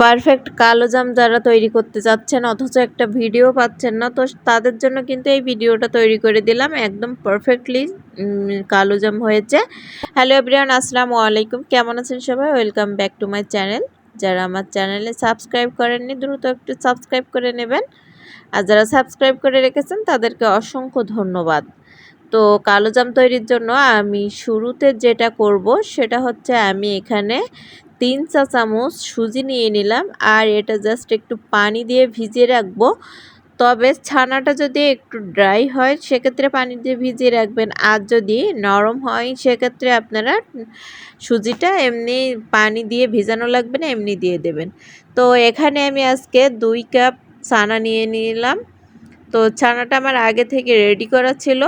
Perfect কালো জাম যারা তৈরি করতে চাচ্ছেন অথচ একটা ভিডিও পাচ্ছেন না, তো তাদের জন্য কিন্তু এই ভিডিওটা তৈরি করে দিলাম। একদম পারফেক্টলি কালো জাম হয়েছে। হ্যালো এভরিওয়ান, আসসালামু আলাইকুম। কেমন আছেন সবাই? Welcome back to my channel. যারা আমার চ্যানেলে সাবস্ক্রাইব করেননি দ্রুত একটু সাবস্ক্রাইব করে নেবেন, আর যারা সাবস্ক্রাইব করে রেখেছেন তাদেরকে অসংখ্য ধন্যবাদ। তো কালো জাম তৈরির জন্য আমি শুরুতে যেটা করব সেটা হচ্ছে আমি এখানে 3 চা চামচ সুজি নিয়ে নিলাম, আর এটা জাস্ট একটু পানি দিয়ে ভিজিয়ে রাখবো। তবে ছানাটা যদি একটু ড্রাই হয় সেক্ষেত্রে পানি দিয়ে ভিজিয়ে রাখবেন, আর যদি নরম হয় সেক্ষেত্রে আপনারা সুজিটা এমনি পানি দিয়ে ভিজানো লাগবে না, এমনি দিয়ে দেবেন। তো এখানে আমি আজকে 2 কাপ ছানা নিয়ে নিলাম। তো ছানাটা আমার আগে থেকে রেডি করা ছিল।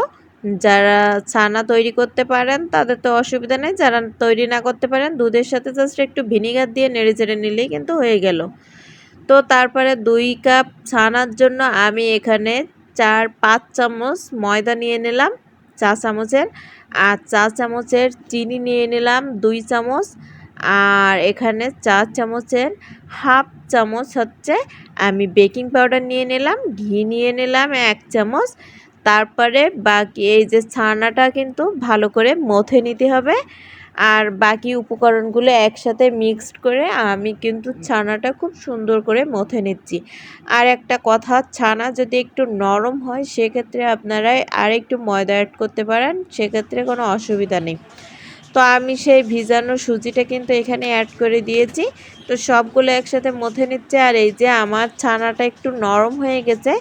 যারা ছানা তৈরি করতে পারেন তাদের তো অসুবিধা নেই, যারা তৈরি না করতে পারেন দুধের সাথে জাস্ট একটু ভিনিগার দিয়ে নেড়েচেড়ে নিলেই কিন্তু হয়ে গেল। তো তারপরে 2 কাপ ছানার জন্য আমি এখানে 4-5 চামচ ময়দা নিয়ে নিলাম চা চামচের, আর চা চামচের চিনি নিয়ে নিলাম 2 চামচ, আর এখানে 4 চামচের হাফ চামচ হচ্ছে আমি বেকিং পাউডার নিয়ে নিলাম, ঘি নিয়ে নিলাম 1 চামচ। তারপরে বাকি এই যে ছানাটা কিন্তু ভালো করে মথে নিতে হবে, আর বাকি উপকরণগুলো একসাথে মিক্সড করে আমি কিন্তু ছানাটা খুব সুন্দর করে মথে নিচ্ছি। আর একটা কথা, ছানা যদি একটু নরম হয় সেক্ষেত্রে আপনারা আর একটু ময়দা অ্যাড করতে পারেন, সেক্ষেত্রে কোনো অসুবিধা নেই। তো আমি সেই ভিজানো সুজিটা কিন্তু এখানে অ্যাড করে দিয়েছি। তো সবগুলো একসাথে মথে নিচ্ছে, আর এই যে আমার ছানাটা একটু নরম হয়ে গেছে,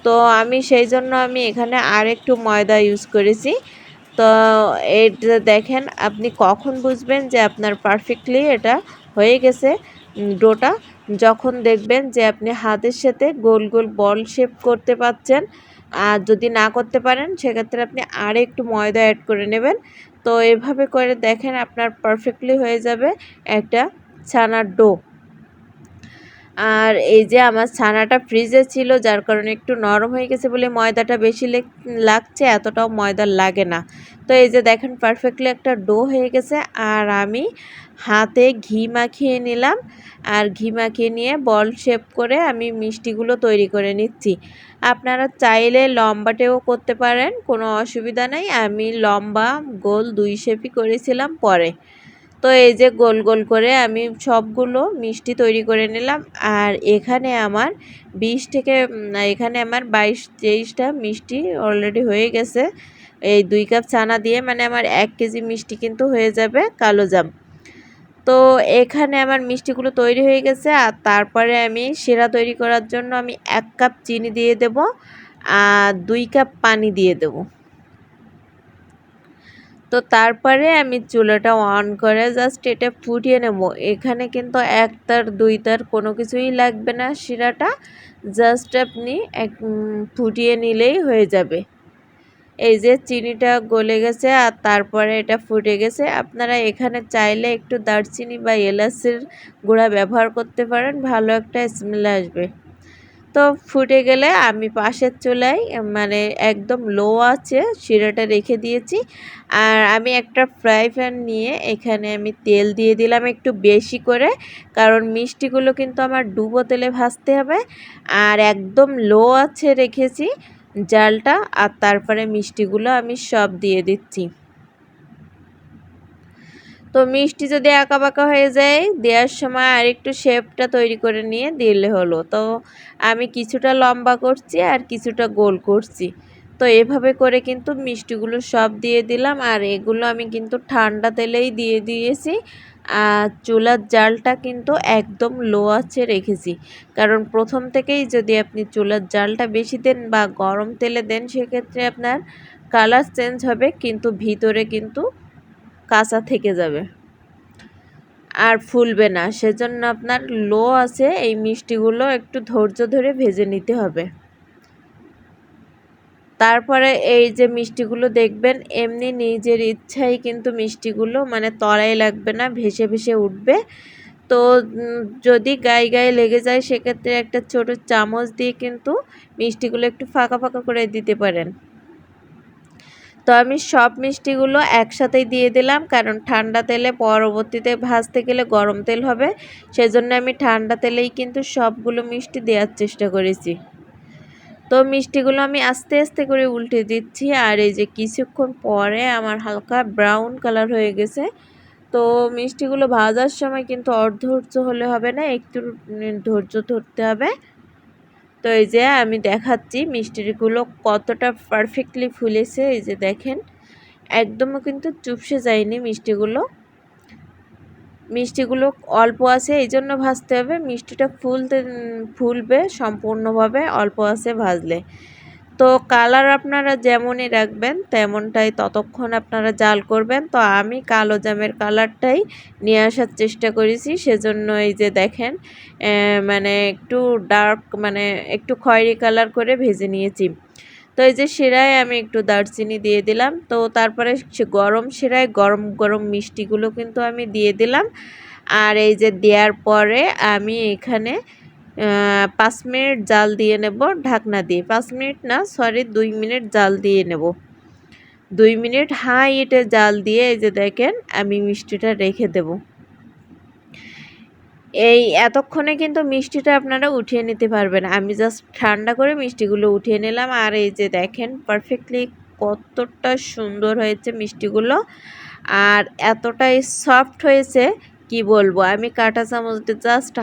তো আমি সেই জন্য আমি এখানে আর একটু ময়দা ইউজ করেছি। তো এটা দেখেন, আপনি কখন বুঝবেন যে আপনার পারফেক্টলি এটা হয়ে গেছে ডোটা? যখন দেখবেন যে আপনি হাতের সাথে গোল গোল বল শেপ করতে পারছেন। আর যদি না করতে পারেন সেক্ষেত্রে আপনি আর একটু ময়দা অ্যাড করে নেবেন। তো এভাবে করে দেখেন আপনার পারফেক্টলি হয়ে যাবে একটা ছানার ডো। আর এই যে আমার ছানাটা ফ্রিজে ছিল যার কারণে একটু নরম হয়ে গেছে বলে ময়দাটা বেশি লাগছে, এতটাও ময়দা লাগে না। তো এই যে দেখেন পারফেক্টলি একটা ডো হয়ে গেছে, আর আমি হাতে ঘি মাখিয়ে নিলাম, আর ঘি মাখিয়ে নিয়ে বল শেপ করে আমি মিষ্টিগুলো তৈরি করে নিচ্ছি। আপনারা চাইলে লম্বাটেও করতে পারেন, কোনো অসুবিধা নেই। আমি লম্বা গোল 2 শেপই করেছিলাম পরে। তো এই যে গোল গোল করে আমি সবগুলো মিষ্টি তৈরি করে নিলাম, আর এখানে আমার 20 থেকে এখানে আমার 22-23টা মিষ্টি অলরেডি হয়ে গেছে। এই 2 কাপ ছানা দিয়ে মানে আমার 1 কেজি মিষ্টি কিন্তু হয়ে যাবে কালো জাম। তো এখানে আমার মিষ্টিগুলো তৈরি হয়ে গেছে, আর তারপরে আমি শিরা তৈরি করার জন্য আমি 1 কাপ চিনি দিয়ে দেব, আর 2 কাপ পানি দিয়ে দেবো। তো তারপরে আমি চুলাটা অন করে জাস্ট এটা ফুটিয়ে নেব। এখানে কিন্তু 1 তার 2 তার কোনো কিছুই লাগবে না, শিরাটা জাস্ট আপনি ফুটিয়ে নিলেই হয়ে যাবে। এই যে চিনিটা গলে গেছে আর তারপরে এটা ফুটে গেছে। আপনারা এখানে চাইলে একটু দারচিনি বা এলাচের গুঁড়া ব্যবহার করতে পারেন, ভালো একটা স্মেল আসবে। তো ফুটে গেলে আমি পাশের চুলায় মানে একদম লো আছে শিরাটা রেখে দিয়েছি, আর আমি একটা ফ্রাই প্যান নিয়ে এখানে আমি তেল দিয়ে দিলাম একটু বেশি করে, কারণ মিষ্টিগুলো কিন্তু আমার ডুবো তেলে ভাজতে হবে। আর একদম লো আছে রেখেছি জালটা, আর তারপরে মিষ্টিগুলো আমি সব দিয়ে দিচ্ছি। তো মিষ্টি যদি আঁকাবাঁকা হয়ে যায় দেওয়ার সময় আরেকটু শেপটা তৈরি করে নিয়ে দিলে হলো। তো আমি কিছুটা লম্বা করছি আর কিছুটা গোল করছি। তো এভাবে করে কিন্তু মিষ্টিগুলো সব দিয়ে দিলাম, আর এগুলো আমি কিন্তু ঠান্ডা তেলেই দিয়ে দিয়েছি। আর চুলার জালটা কিন্তু একদম লো আঁচে রেখেছি, কারণ প্রথম থেকেই যদি আপনি চুলার জালটা বেশি দেন বা গরম তেলে দেন সেক্ষেত্রে আপনার কালার চেঞ্জ হবে, কিন্তু ভিতরে কিন্তু কাঁচা থেকে যাবে আর ফুলবে না। সেজন্য আপনার লো আছে এই মিষ্টিগুলো একটু ধৈর্য ধরে ভেজে নিতে হবে। তারপরে এই যে মিষ্টিগুলো দেখবেন এমনি নিজের ইচ্ছাই কিন্তু মিষ্টিগুলো মানে তলায় লাগবে না, ভেসে ভেসে উঠবে। তো যদি গায়ে গায়ে লেগে যায় সেক্ষেত্রে একটা ছোট চামচ দিয়ে কিন্তু মিষ্টিগুলো একটু ফাঁকা ফাঁকা করে দিতে পারেন। তো তো আমি সব মিষ্টিগুলো একসাথেই দিয়ে দিলাম, কারণ ঠান্ডা তেলে পরবর্তীতে ভাজতে গেলে গরম তেল হবে, সেজন্য আমি ঠান্ডা তেলেই কিন্তু সবগুলো মিষ্টি দেওয়ার চেষ্টা করেছি। তো মিষ্টিগুলো আমি আস্তে আস্তে করে উল্টে দিচ্ছি, আর এই যে কিছুক্ষণ পরে আমার হালকা ব্রাউন কালার হয়ে গেছে। তো মিষ্টিগুলো ভাজার সময় কিন্তু অধৈর্য হলে হবে না, একটু ধৈর্য ধরতে হবে। তো এই যে আমি দেখাচ্ছি মিষ্টিগুলো কতটা পারফেক্টলি ফুলেছে। এই যে দেখেন, একদমও কিন্তু চুপসে যায়নি মিষ্টিগুলো। মিষ্টিগুলো অল্প আছে এই জন্য ভাজতে হবে, মিষ্টিটা ফুলবে সম্পূর্ণভাবে অল্প আছে ভাজলে। তো কালার আপনারা যেমনই রাখবেন তেমনটাই ততক্ষণ আপনারা জাল করবেন। তো আমি কালো জামের কালারটাই নিয়ে আসার চেষ্টা করেছি, সেজন্য এই যে দেখেন মানে একটু ডার্ক, মানে একটু খয়েরি কালার করে ভেজে নিয়েছি। তো এই যে শিরায় আমি একটু দারচিনি দিয়ে দিলাম। তো তারপরে গরম শিরায় গরম গরম মিষ্টিগুলো কিন্তু আমি দিয়ে দিলাম। আর এই যে দেওয়ার পরে আমি এখানে 5 মিনিট জাল দিয়ে নেব ঢাকনা দিয়ে। 5 মিনিট না, সরি 2 মিনিট জাল দিয়ে নেব। 2 মিনিট হাই হিটে জাল দিয়ে এই যে দেখেন আমি মিষ্টিটা রেখে দেব। এই এতক্ষণে কিন্তু মিষ্টিটা আপনারা উঠিয়ে নিতে পারবেন। আমি জাস্ট ঠান্ডা করে মিষ্টিগুলো উঠিয়ে নিলাম। আর এই যে দেখেন পারফেক্টলি কতটা সুন্দর হয়েছে মিষ্টিগুলো, আর এতটাই সফট হয়েছে কি বলবো। আমি কাঁটা চামচ দিয়ে জাস্ট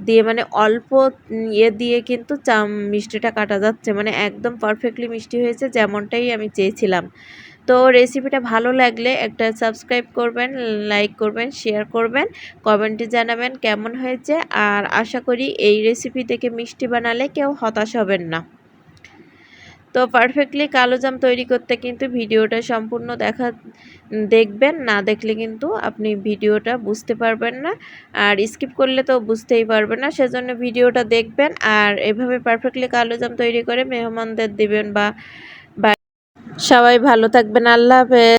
দিয়ে মানে অল্প দিয়ে কিন্তু মিষ্টিটা কাটা যাচ্ছে, মানে একদম পারফেক্টলি মিষ্টি হয়েছে যেমনটাই আমি চেয়েছিলাম। তো রেসিপিটা ভালো লাগলে একটা সাবস্ক্রাইব করবেন, লাইক করবেন, শেয়ার করবেন, কমেন্টে জানাবেন কেমন হয়েছে। আর আশা করি এই রেসিপি থেকে মিষ্টি বানালে কেউ হতাশ হবেন না। তো পারফেক্টলি কালোজাম তৈরি করতে কিন্তু ভিডিওটা সম্পূর্ণ দেখবেন, না দেখলে কিন্তু আপনি ভিডিওটা বুঝতে পারবেন না, আর স্কিপ করলে তো বুঝতেই পারবেন না। সেজন্য ভিডিওটা দেখবেন আর এভাবে পারফেক্টলি কালোজাম তৈরি করে মেহমানদের দিবেন। বা সবাই ভালো থাকবেন, আল্লাহ হাফেজ।